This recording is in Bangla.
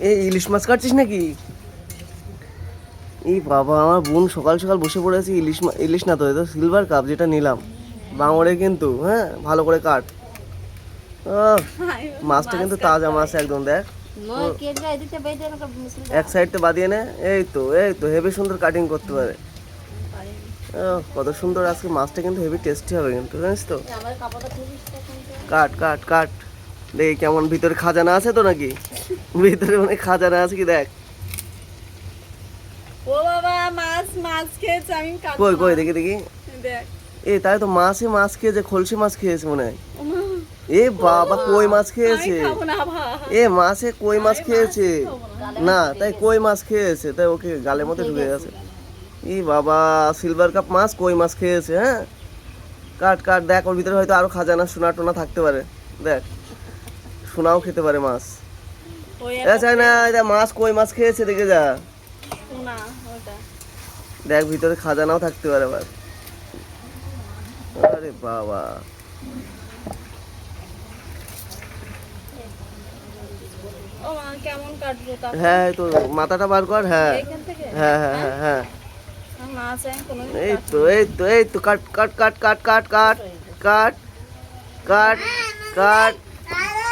এই ইলিশ মাছ কাটছিস নাকি? এই বাবা, আমার বোন সকাল সকাল বসে পড়েছে ইলিশ না তো, এটা সিলভার কাপ যেটা নিলাম বাঙড়ে কিন্তু। হ্যাঁ, ভালো করে কাট। আহ, মাছটা কিন্তু তাজা মাছ একদম, দেখ এক সাইডতে বাদিয়ে নে। এই তো হেভি সুন্দর কাটিং করতে পারে। কত সুন্দর আজকে মাছটা, কিন্তু হেভি টেস্টি হবে কিন্তু, জানিস তো। কাট কাট কাট। দেখি কেমন ভিতরে খাজানা আছে তো নাকি, ভিতরে অনেক খাজানা আছে কি দেখ। ও বাবা, মাছ মাছ খেয়েছে, আমি কাটবো কই কই না। দেখি দেখি। দেখ, এই তাই তো, মাছ খেয়েছে, খলসি মাছ খেয়েছে মনে হয়। এ বাবা, কই মাছ আমি খেয়েছে। খাবো না ভাই। এ মাছে কই মাছ খেয়েছে। না, তাই কই মাছ খেয়েছে, তাই ওকে গালের মধ্যে ঢুকে গেছে। ই বাবা, সিলভার কাপ মাছ কই মাছ খেয়েছে। হ্যাঁ, কাট কাট। দেখ ওর ভিতরে হয়তো আরো খাজানা সোনা টোনা থাকতে পারে। দেখ, সোনাও খেতে পারে মাছ। ওই এ একটা চাই না, এটা মাছ কই মাছ খেয়েছে, দেখে যা। সোনা ওটা। দেখ ভিতরে খাজানাও থাকতে পারে আবার। আরে বাবা, ও মা, কেমন কাটবো তা? হ্যাঁ এই তো মাথাটা বার কর। হ্যাঁ এখান থেকে? হ্যাঁ হ্যাঁ হ্যাঁ হ্যাঁ। মাছ আমি কোনোদিন এই তো কাটিনি। এই তো কাট কাট কাট কাট কাট কাট কাট কাট কাট।